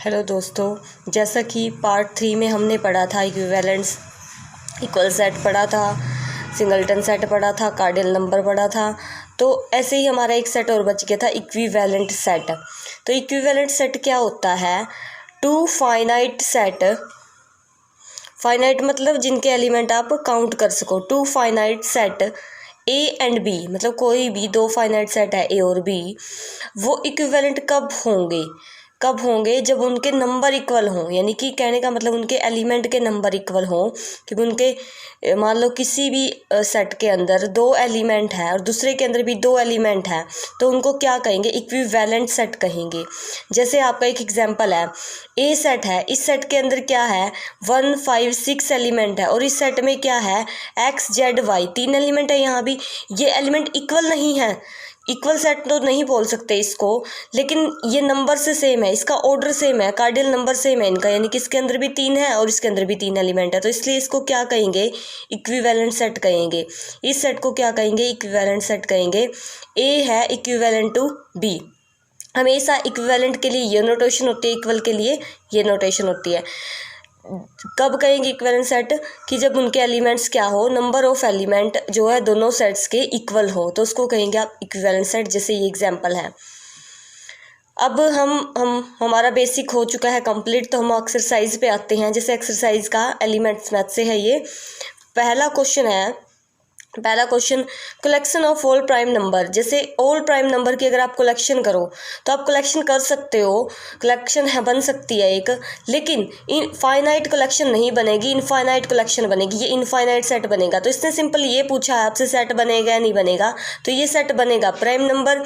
Hello दोस्तों, जैसा कि पार्ट 3 में हमने पढ़ा था इक्विवेलेंस इक्वल सेट पढ़ा था, सिंगलटन सेट पढ़ा था, कार्डियल नंबर पढ़ा था। तो ऐसे ही हमारा एक सेट और बच गया था, इक्विवेलेंट सेट। तो इक्विवेलेंट सेट क्या होता है? टू फाइनाइट सेट, फाइनाइट मतलब जिनके एलिमेंट आप काउंट कर सको। Two finite set A and B, मतलब कोई भी दो फाइनाइट सेट है ए और बी, वो इक्विवेलेंट कब होंगे जब उनके नंबर इक्वल हों। यानी कि कहने का मतलब उनके एलिमेंट के नंबर इक्वल हों। क्योंकि उनके मान लो किसी भी सेट के अंदर दो एलिमेंट है और दूसरे के अंदर भी दो एलिमेंट है, तो उनको क्या कहेंगे? इक्विवेलेंट सेट कहेंगे। जैसे आपका एक एग्जांपल है, ए सेट है, इस सेट के अंदर क्या है? 1 5 6 एलिमेंट है और इस सेट में क्या है? एक्स जेड वाई, तीन एलिमेंट है। यहाँ भी ये एलिमेंट इक्वल नहीं है, इक्वल सेट तो नहीं बोल सकते इसको, लेकिन ये नंबर से सेम है, इसका ऑर्डर सेम है, कार्डियल नंबर सेम है इनका। यानी कि इसके अंदर भी तीन है और इसके अंदर भी तीन एलिमेंट है, तो इसलिए इसको क्या कहेंगे? इक्विवेलेंट सेट कहेंगे। इस सेट को क्या कहेंगे? इक्विवेलेंट सेट कहेंगे। ए है इक्विवेलेंट टू बी। हमेशा इक्विवेलेंट के लिए ये नोटेशन होती है, इक्वल के लिए ये नोटेशन होती है। कब कहेंगे इक्विवेलेंट सेट? कि जब उनके एलिमेंट्स क्या हो, नंबर ऑफ एलिमेंट जो है दोनों सेट्स के इक्वल हो, तो उसको कहेंगे आप इक्विवेलेंट सेट। जैसे ये एग्जांपल है। अब हमारा बेसिक हो चुका है कंप्लीट, तो हम एक्सरसाइज पे आते हैं। जैसे एक्सरसाइज का एलिमेंट्स मैथ से है ये। पहला question, collection of all prime number. जैसे ऑल प्राइम नंबर की अगर आप कलेक्शन करो तो आप कलेक्शन कर सकते हो, कलेक्शन है बन सकती है एक, लेकिन इनफाइनाइट कलेक्शन नहीं बनेगी, इनफाइनाइट कलेक्शन बनेगी, ये इनफाइनाइट सेट बनेगा। तो इसने सिंपल ये पूछा है आपसे, सेट बनेगा या नहीं बनेगा? तो ये सेट बनेगा। प्राइम नंबर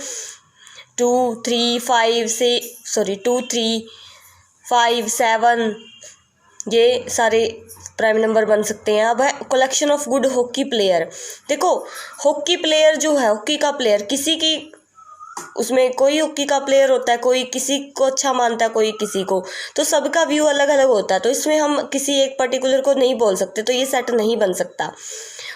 2 3 5 7 ये सारे प्राइम नंबर बन सकते हैं। अब है collection of good hockey player. देखो, हॉकी प्लेयर जो है, हॉकी का प्लेयर, किसी की उसमें कोई हॉकी का प्लेयर होता है, कोई किसी को अच्छा मानता है, कोई किसी को, तो सबका व्यू अलग अलग होता है। तो इसमें हम किसी एक पर्टिकुलर को नहीं बोल सकते, तो ये सेट नहीं बन सकता।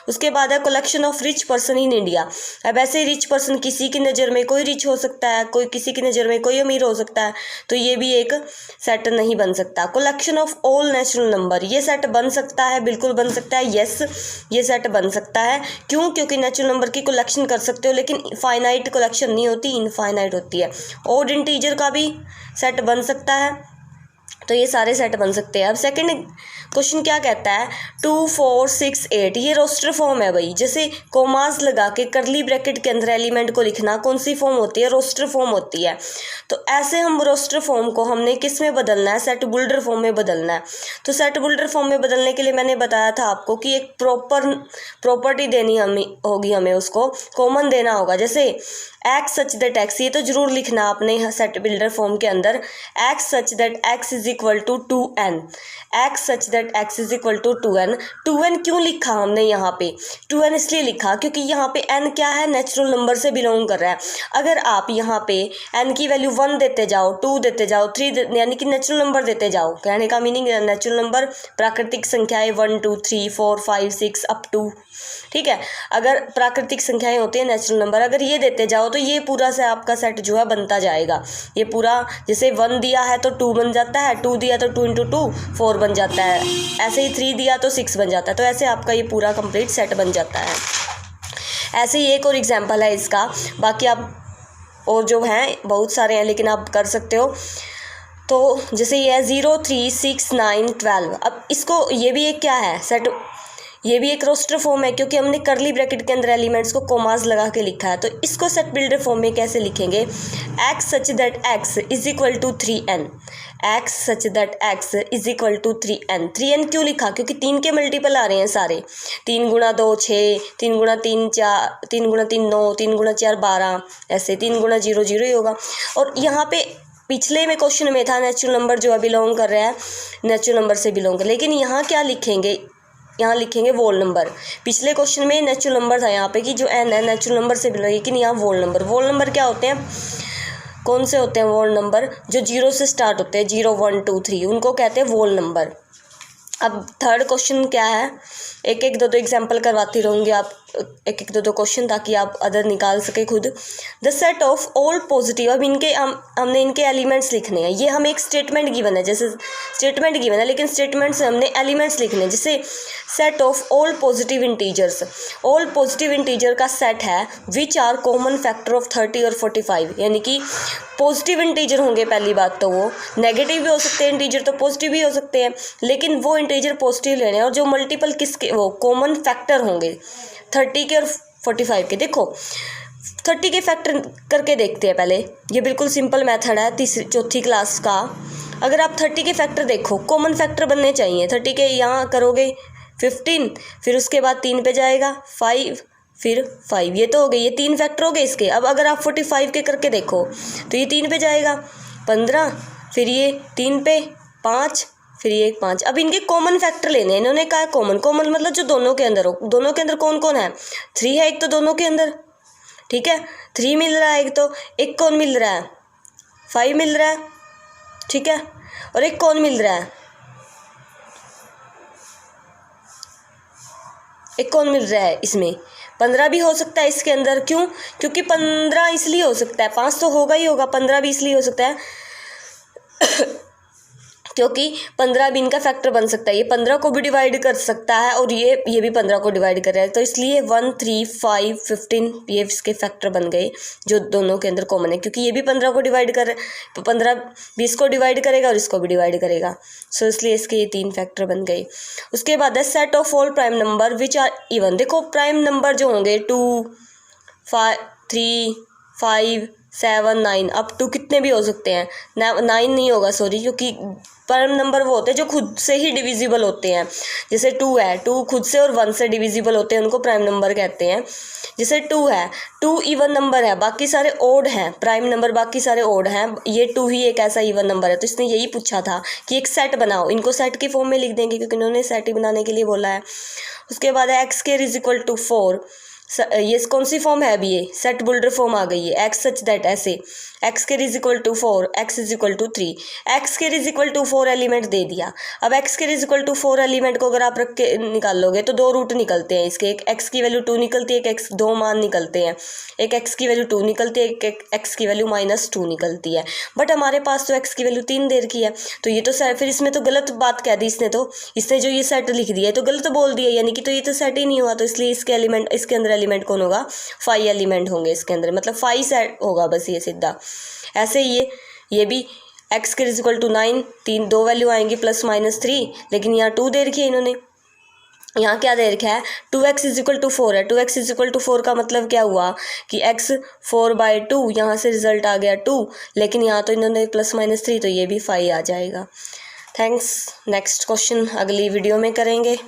उसके बाद है collection of rich person in India. अब ऐसे ही रिच पर्सन, किसी की नज़र में कोई रिच हो सकता है, कोई किसी की नज़र में कोई अमीर हो सकता है, तो ये भी एक सेट नहीं बन सकता। Collection of all natural number, ये सेट बन सकता है, बिल्कुल बन सकता है, यस ये सेट बन सकता है। क्यों? क्योंकि नेचुरल नंबर की कलेक्शन कर सकते हो, लेकिन फाइनाइट कलेक्शन नहीं होती, इनफाइनाइट होती है। ऑड इंटीजर का भी सेट बन सकता है, तो ये सारे सेट बन सकते हैं। अब सेकंड क्वेश्चन क्या कहता है? 2 4 6 8, ये रोस्टर फॉर्म है भाई। जैसे कोमास लगा के करली ब्रैकेट के अंदर एलिमेंट को लिखना कौन सी फॉर्म होती है? रोस्टर फॉर्म होती है। तो ऐसे हम रोस्टर फॉर्म को हमने किस में बदलना है? सेट बुल्डर फॉर्म में बदलना है। तो सेट बुल्डर फॉर्म में बदलने के लिए मैंने बताया था आपको कि एक प्रॉपर्टी देनी होगी, हमें उसको कॉमन देना होगा। जैसे एक्स सच दैट एक्स, ये तो जरूर लिखना आपने सेट बिल्डर फॉर्म के अंदर। X such that x is equal to 2n, x such that x is equal to 2n। 2n क्यों लिखा हमने यहाँ पे? 2n इसलिए लिखा क्योंकि यहाँ पे n क्या है? नेचुरल नंबर से बिलोंग कर रहा है। अगर आप यहाँ पे n की वैल्यू 1 देते जाओ, 2 देते जाओ, 3 यानी कि नेचुरल नंबर देते जाओ, कहने का मीनिंग नेचुरल नंबर प्राकृतिक संख्याएं 1 2 3 4 5 6 अप टू, ठीक है। अगर प्राकृतिक संख्याएं होती है नेचुरल नंबर, अगर ये देते जाओ तो ये पूरा से आपका सेट जो है बनता जाएगा। ये पूरा, जैसे 1 दिया है तो 2 बन जाता है, 2 दिया तो 2 × 2 4 बन जाता है, ऐसे ही 3 दिया तो 6 बन जाता है। तो ऐसे आपका ये पूरा कंप्लीट सेट बन जाता है। ऐसे ही एक और एग्जाम्पल है इसका, बाकी आप और जो हैं बहुत सारे हैं, लेकिन आप कर सकते हो। तो जैसे ये है 0 3 6 9 12। अब इसको, ये भी एक क्या है? सेट, ये भी एक रोस्टर फॉर्म है, क्योंकि हमने करली ब्रैकेट के अंदर एलिमेंट्स को कोमास लगा के लिखा है। तो इसको सेट बिल्डर फॉर्म में कैसे लिखेंगे? X such that x is equal to 3n, x such that x is equal to 3n। 3n क्यों लिखा? क्योंकि 3 के मल्टीपल आ रहे हैं सारे। 3 × 2 6, 3 × 3 4, 3 × 3 9, 3 × 4 12, ऐसे 3 × 0 0 ही होगा। और यहाँ पे पिछले में क्वेश्चन में था नेचुरल नंबर जो है बिलोंग कर रहा है, नेचुरल नंबर से बिलोंग कर, लेकिन यहाँ क्या लिखेंगे? यहाँ लिखेंगे वोल नंबर। पिछले क्वेश्चन में नेचुरल नंबर था यहाँ पे कि जो n है नेचुरल नंबर से बिलोंग, लेकिन यहाँ वोल नंबर क्या होते हैं? कौन से होते हैं वोल नंबर? जो 0 से स्टार्ट होते हैं, 0 1 2 3, उनको कहते हैं वोल नंबर। अब थर्ड क्वेश्चन क्या है, एक एक दो दो एग्जाम्पल करवाती रहूँगी आप, एक एक दो दो क्वेश्चन, ताकि आप अदर निकाल सके खुद। The set of all positive, अब इनके हमने इनके एलिमेंट्स लिखने हैं। ये हमें एक स्टेटमेंट गिवन है, जैसे स्टेटमेंट गिवन है लेकिन स्टेटमेंट से हमने एलिमेंट्स लिखने हैं। जैसे set of all positive integers, all positive integer का सेट है which are common factor of 30 और 45, यानी कि पॉजिटिव इंटीजर होंगे। पहली बात तो वो नेगेटिव भी हो सकते हैं इंटीजर, तो पॉजिटिव भी हो सकते हैं, लेकिन वो इंटीजर पॉजिटिव लेने हैं। और जो मल्टीपल किसके, वो कॉमन फैक्टर होंगे 30 के और 45 के। देखो 30 के फैक्टर करके देखते हैं पहले, ये बिल्कुल सिंपल मेथड है चौथी क्लास का। अगर आप 30 के फैक्टर देखो, कॉमन फैक्टर बनने चाहिए। 30 के यहाँ करोगे 15, फिर उसके बाद 3 पे जाएगा 5, फिर 5, ये तो हो गई, ये 3 फैक्टर हो गए इसके। अब अगर आप 45 के करके देखो तो ये 3 पे जाएगा 15, फिर ये 3 पे 5, फिर ये 5। अब इनके कॉमन फैक्टर लेने हैं। इन्होंने कहा कॉमन, कॉमन मतलब जो दोनों के अंदर हो। दोनों के अंदर कौन कौन है, 3 है एक तो दोनों के अंदर, ठीक है, 3 मिल रहा है एक तो, एक कौन मिल रहा है 5 मिल रहा है, ठीक है, और एक कौन मिल रहा है, एक कौन मिल रहा है इसमें 15 भी हो सकता है इसके अंदर। क्यों, क्योंकि 15 इसलिए हो सकता है, 5 तो होगा ही होगा, 15 भी इसलिए हो सकता है क्योंकि 15 भी इनका फैक्टर बन सकता है। ये 15 को भी डिवाइड कर सकता है और ये भी 15 को डिवाइड कर रहा है, तो इसलिए 1, 3, 5, 15 ये इसके फैक्टर बन गए जो दोनों के अंदर कॉमन है, क्योंकि ये भी 15 को डिवाइड कर, 15 20 को डिवाइड करेगा और इसको भी डिवाइड करेगा। सो इसलिए इसके ये 3 फैक्टर बन गए। उसके बाद है set of all prime number which are even. देखो प्राइम नंबर जो होंगे 2, 5, 3, 5, 7, 9, अप टू कितने भी हो सकते हैं, 9 नहीं होगा सॉरी, क्योंकि प्राइम नंबर वो होते हैं जो खुद से ही डिविजिबल होते हैं। जैसे 2 है, 2 खुद से और 1 से डिविजिबल होते हैं, उनको प्राइम नंबर कहते हैं। जैसे 2 है, 2 इवन नंबर है, बाकी सारे ओड हैं, प्राइम नंबर बाकी सारे ओड हैं, ये 2 ही एक ऐसा इवन नंबर है। तो इसने यही पूछा था कि एक सेट बनाओ, इनको सेट की फॉर्म में लिख देंगे क्योंकि इन्होंने सेट ही बनाने के लिए बोला है। उसके बाद है x square is equal to 4, ये कौन सी फॉर्म है अभी, ये सेट बुल्डर फॉर्म आ गई है। एक्स सच दैट, ऐसे x square is equal to 4, x is equal to 3, x square is equal to 4 element दे दिया। अब x square is equal to 4 element को अगर आप रख के निकाल लोगे तो 2 रूट निकलते हैं इसके, एक एक्स की वैल्यू 2 निकलती है, एक एक्स 2 मान निकलते हैं, एक एक्स की वैल्यू 2 निकलती है, एक एक्स की वैल्यू -2 निकलती है। बट हमारे पास तो एक्स की वैल्यू 3 दे रखी है, तो ये तो फिर इसमें तो गलत बात कह दी इसने जो ये सेट लिख दिया है तो गलत बोल दिया, यानी कि तो ये तो सेट ही नहीं हुआ। तो इसलिए इसके एलिमेंट, इसके अंदर एलिमेंट कौन होगा, 5 एलिमेंट होंगे इसके अंदर, मतलब 5 सेट होगा बस, ये सीधा। ऐसे ये भी एक्स के इज इक्वल टू 9, 2 वैल्यू आएंगी +-3, लेकिन यहाँ 2 दे रखी है इन्होंने। यहाँ क्या दे रखा है, 2x इज इक्वल टू 4 है। 2x इज इक्वल टू 4 का मतलब क्या हुआ कि x 4/2, यहाँ से रिजल्ट आ गया 2, लेकिन यहाँ तो इन्होंने +-3, तो ये भी 5 आ जाएगा। थैंक्स। नेक्स्ट क्वेश्चन अगली वीडियो में करेंगे।